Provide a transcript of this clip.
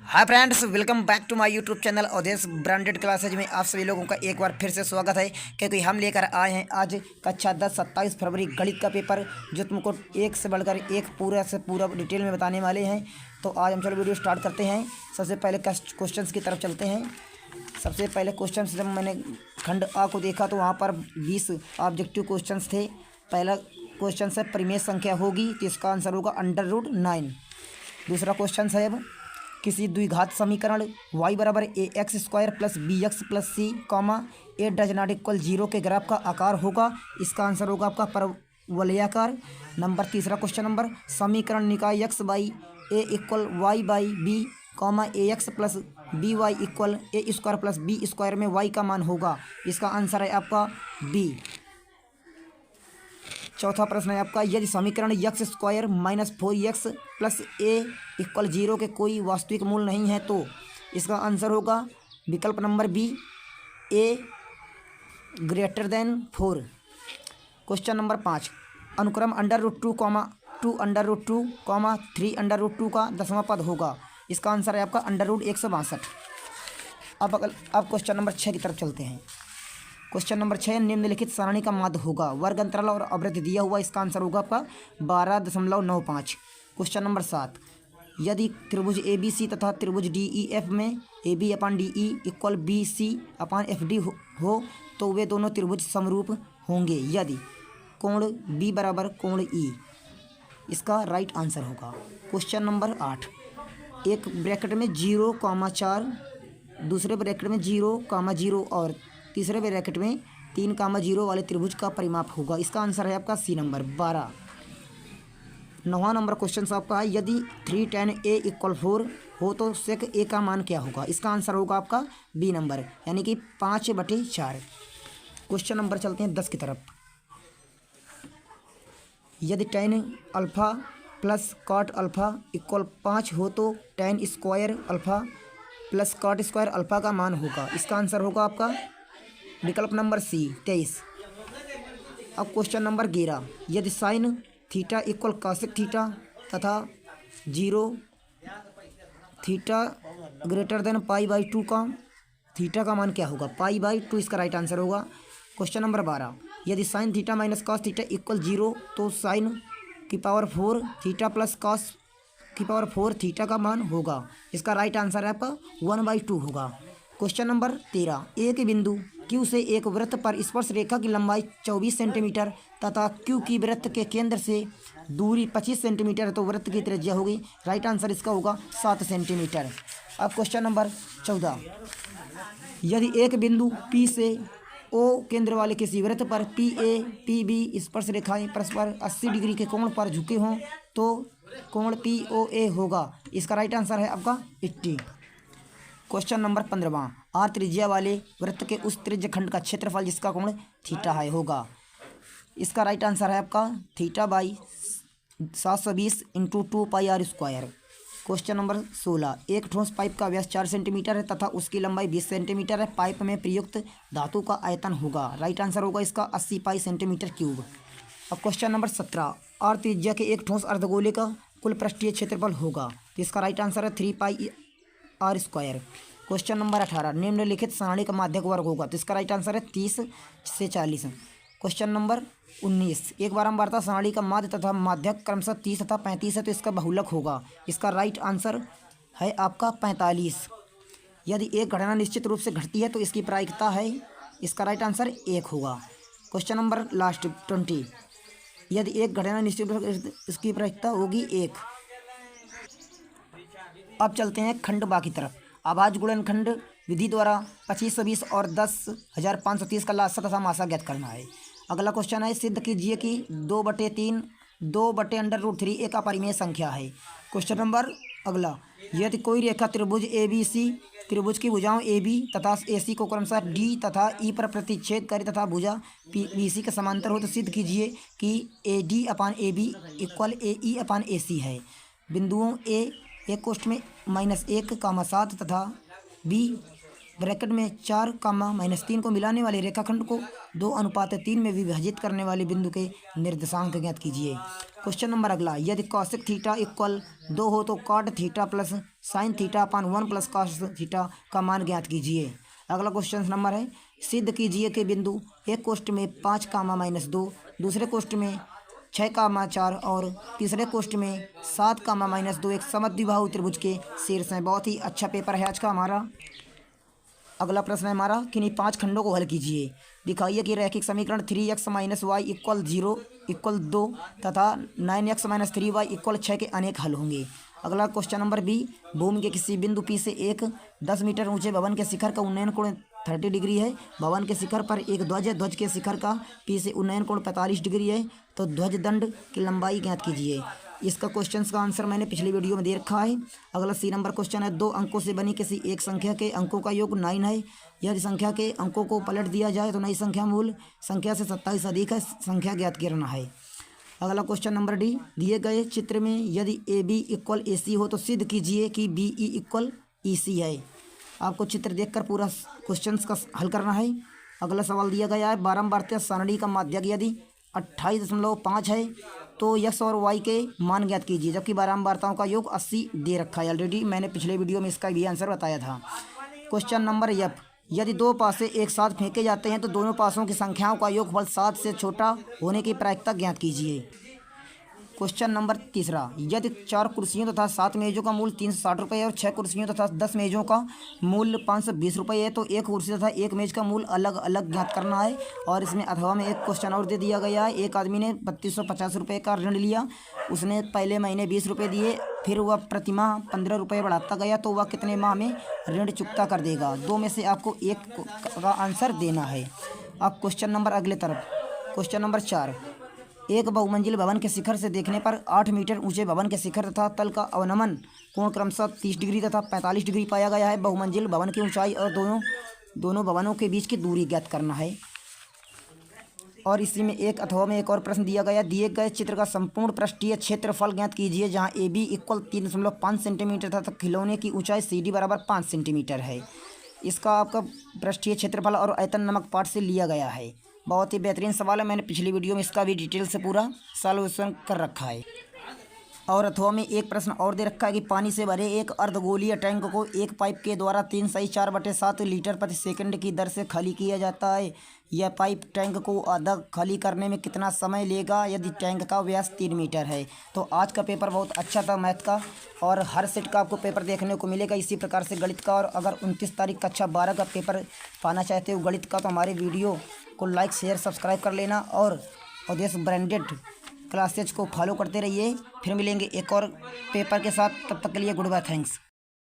Hi friends, welcome back to my YouTube channel Avdhesh branded classes में आप सभी लोगों का एक बार फिर से स्वागत है। क्योंकि हम लेकर आए हैं आज कक्षा 10 27 फरवरी गणित का पेपर, जो तुमको एक से बढ़कर एक पूरा से पूरा डिटेल में बताने वाले हैं। तो आज हम चलो वीडियो स्टार्ट करते हैं। सबसे पहले क्वेश्चन की तरफ चलते हैं। सबसे पहले क्वेश्चन जब मैंने खंड आ को देखा तो वहाँ पर 20 ऑब्जेक्टिव क्वेश्चन थे। पहला क्वेश्चन है परिमेय संख्या होगी, तो इसका आंसर होगा √9। दूसरा क्वेश्चन है अब किसी द्विघात समीकरण y बराबर ax² plus bx plus c comma A does not equal 0 के ग्राफ का आकार होगा। इसका आंसर होगा आपका परवलयाकार। तीसरा क्वेश्चन नंबर समीकरण निकाय x by A equal y by B comma ax plus B Y equal a² plus b² में y का मान होगा। इसका आंसर है आपका b। चौथा प्रश्न है आपका यदि समीकरण x² minus 4x plus a equal 0 के कोई वास्तविक मूल नहीं है तो इसका आंसर होगा विकल्प number B a > 4। Question number 5 अनुक्रम √2, 2 √2, 3 √2 का दसवां पद होगा। इसका आंसर है आपका √162। अब क्वेश्चन नंबर 6 की तरफ चलते हैं। क्वेश्चन नंबर 6 निम्नलिखित सारणी का माध्य होगा। वर्ग अंतराल और आवृत्ति दिया हुआ, इसका आंसर होगा आपका 12.95। क्वेश्चन नंबर 7 यदि त्रिभुज ABC तथा त्रिभुज DEF में AB/DE इक्वल BC/FD हो तो वे दोनों त्रिभुज समरूप होंगे यदि कोण B बराबर कोण E। इसका राइट आंसर होगा। क्वेश्चन नंबर 8 एक ब्रैकेट में 0,4, दूसरे ब्रैकेट में 0,0 और तीसरे ब्रैकेट में 3,0 वाले त्रिभुज का परिमाप होगा। इसका आंसर है आपका सी नंबर 12। 9वां नंबर क्वेश्चन आपका है यदि 3 tan a इक्वल 4 हो तो sec a का मान क्या होगा। इसका आंसर होगा आपका बी नंबर, यानी कि 5/4। क्वेश्चन नंबर चलते हैं 10 की तरफ। यदि tan alpha plus cot alpha equal 5 हो तो tan square alpha plus cot square alpha का मान होगा। इसका आंसर होगा आपका विकल्प नंबर सी 23। अब क्वेश्चन नंबर 11 यदि sine theta equal cosec theta तथा 0 थीटा > π/2 का थीटा का मान क्या होगा। π/2 इसका राइट आंसर होगा। क्वेश्चन नंबर 12 यदि sine theta minus cos theta equal 0 तो साइन की पावर 4 थीटा प्लस कॉस की पावर 4 थीटा का मान होगा। इसका राइट आंसर है आपका 1/2 होगा। क्वेश्चन नंबर 13 एक बिंदु Q से एक वृत्त पर स्पर्श रेखा की लंबाई 24 सेंटीमीटर तथा Q की वृत्त के केंद्र से दूरी 25 सेंटीमीटर है तो वृत्त की त्रिज्या होगी। राइट आंसर इसका होगा 7 सेंटीमीटर। अब क्वेश्चन नंबर 14 यदि एक बिंदु P से O केंद्र वाले किसी वृत्त पर PA PB स्पर्श रेखाएं परस्पर 80 डिग्री के कोण पर झुके हों तो कोण POA होगा। इसका राइट आंसर है आपका 80। क्वेश्चन नंबर 15 r त्रिज्या वाले वृत्त के उस त्रिज्य खंड का क्षेत्रफल जिसका कोण थीटा है होगा। इसका राइट आंसर है आपका θ/720 × 2πr²। क्वेश्चन नंबर 16 एक ठोस पाइप का व्यास 4 सेंटीमीटर है तथा उसकी लंबाई 20 सेंटीमीटर है। पाइप में प्रयुक्त धातु का आयतन होगा। राइट आंसर होगा इसका 80 पाई सेंटीमीटर क्यूब। अब क्वेश्चन नंबर 17 r त्रिज्या के एक ठोस अर्धगोले का कुल पृष्ठीय क्षेत्रफल होगा। इसका राइट आंसर है 3πr²। क्वेश्चन नंबर 18 निम्नलिखित सारणी का माध्यक वर्ग होगा। तो इसका राइट आंसर है 30 से 40। क्वेश्चन नंबर 19 एक बारंबारता सारणी का माध्य तथा माध्यक क्रमशः 30 तथा 35 है तो इसका बहुलक होगा। इसका राइट आंसर है आपका 45। यदि एक घटना निश्चित रूप से घटती है तो इसकी प्रायिकता है, इसका राइट आंसर 1 होगा। क्वेश्चन नंबर लास्ट 20 यदि एक घटना निश्चित रूप से इसकी प्रायिकता होगी 1। अब चलते हैं खंड बा की तरफ। अभाज्य गुणनखंड विधि द्वारा 2520 और 10,530 का लासा तथा मासा ज्ञात करना है। अगला क्वेश्चन है सिद्ध कीजिए कि 2/3 2/√3 एक अपरिमेय संख्या है। क्वेश्चन नंबर अगला यदि कोई रेखा त्रिभुज ABC त्रिभुज की भुजाओं AB तथा AC को क्रमशः D तथा E पर प्रतिच्छेद करे तथा भुजा BC के समांतर हो तो सिद्ध कीजिए कि AD/AB इक्वल AE/AC है। बिंदुओं A एक कोष्ठ में -1,7 तथा B ब्रैकेट में 4, -3 को मिलाने वाले रेखाखंड को 2:3 में विभाजित करने वाले बिंदु के निर्देशांक ज्ञात कीजिए। क्वेश्चन नंबर अगला, यदि कॉसेक थीटा इक्वल 2 हो तो cot theta plus sine theta upon 1 plus cos theta का मान ज्ञात कीजिए। अगला क्वेश्चन नंबर है, सिद्ध कीजिए कि बिंदु एक कोष्ठ में 5, दूसरे कोष्ठ में 6, 4 और तीसरे कोष्ठ में 7, -2 एक समद्विबाहु त्रिभुज के शीर्ष हैं। बहुत ही अच्छा पेपर है आज का हमारा। अगला प्रश्न है हमारा, किन्हीं 5 खंडों को हल कीजिए। दिखाइए कि रैखिक समीकरण 3x - y = 0 = 2 तथा 9x - 3y = 6 के अनेक हल होंगे। अगला क्वेश्चन नंबर बी, भूमि के किसी बिंदु P से एक 10 मीटर ऊंचे भवन के शिखर का उन्नयन कोण 30 डिग्री है। भवन के शिखर पर एक ध्वज है। ध्वज के शिखर का P से उन्नयन कोण 45 डिग्री है। तो ध्वज दंड की लंबाई ज्ञात कीजिए। इसका क्वेश्चन का आंसर मैंने पिछली वीडियो में दे रखा है। अगला सी नंबर क्वेश्चन है, 2 अंकों से बनी किसी एक संख्या के अंकों का योग 9 है। यदि संख्या के अंकों को पलट दिया जाए तो नई संख्या मूल संख्या से 27 अधिक है। संख्या ज्ञात करना है। अगला क्वेश्चन नंबर डी, दिए गए चित्र में यदि AB = AC हो तो सिद्ध कीजिए कि BE = EC है। आपको चित्र देखकर पूरा क्वेश्चन का हल करना है। अगला सवाल दिया गया है, बारंबारता सारणी का माध्यक यदि 28.5 है तो x और y के मान ज्ञात कीजिए। जबकि बारंबारताओं का योग 80 दे रखा है। ऑलरेडी मैंने पिछले वीडियो में इसका भी आंसर बताया था। क्वेश्चन नंबर F, यदि 2 पासे एक साथ फेंके जाते हैं तो दोनों पासों की संख्याओं का योगफल 7 से छोटा होने की प्रायिकता ज्ञात कीजिए। क्वेश्चन नंबर तीसरा, यदि 4 कुर्सियों तथा 7 मेज़ों का मूल्य 360 रुपये और 6 कुर्सियों तथा 10 मेज़ों का मूल्य 520 रुपये है तो एक कुर्सी तथा एक मेज़ का मूल्य अलग अलग ज्ञात करना है। और इसमें अथवा में एक क्वेश्चन और दे दिया गया है। एक आदमी ने 3250 रुपये का ऋण लिया। उसने पहले महीने 20 रुपये दिए, फिर वह प्रतिमाह 15 रुपये बढ़ाता गया तो वह कितने माह में ऋण चुकता कर देगा। 2 में से आपको एक का आंसर देना है। अब क्वेश्चन नंबर अगले तरफ, क्वेश्चन नंबर 4, एक बहुमंजिल भवन के शिखर से देखने पर 8 मीटर ऊंचे भवन के शिखर तथा तल का अवनमन कोण क्रमशः 30 डिग्री तथा 45 डिग्री पाया गया है। बहुमंजिल भवन की ऊंचाई और दोनों भवनों के बीच की दूरी ज्ञात करना है। और इसी में एक अथवा में एक और प्रश्न दिया गया, दिए गए चित्र का संपूर्ण पृष्ठीय क्षेत्रफल ज्ञात कीजिए जहां AB = 3.5 सेंटीमीटर तथा खिलौने की ऊंचाई CD = 5 सेंटीमीटर है। इसका आपका पृष्ठीय क्षेत्रफल और आयतन नामक पाठ से लिया गया है। बहुत ही बेहतरीन सवाल है। मैंने पिछली वीडियो में इसका भी डिटेल से पूरा सॉल्यूशन कर रखा है। और अथवा में एक प्रश्न और दे रखा है कि पानी से भरे एक अर्धगोलीय टैंक को एक पाइप के द्वारा 3/4/7 लीटर प्रति सेकंड की दर से खाली किया जाता है। यह पाइप टैंक को आधा खाली करने में कितना समय लेगा यदि टैंक का व्यास 3 मीटर है। तो आज का पेपर बहुत अच्छा था मैथ का, और हर सेट का आपको पेपर देखने को मिलेगा इसी प्रकार से गणित का। और अगर 29 तारीख कक्षा 12 का पेपर पाना चाहते हो गणित का तो हमारे वीडियो को लाइक शेयर सब्सक्राइब कर लेना और देश ब्रांडेड क्लासेज को फॉलो करते रहिए। फिर मिलेंगे एक और पेपर के साथ, तब तक के लिए गुड बाय, थैंक्स।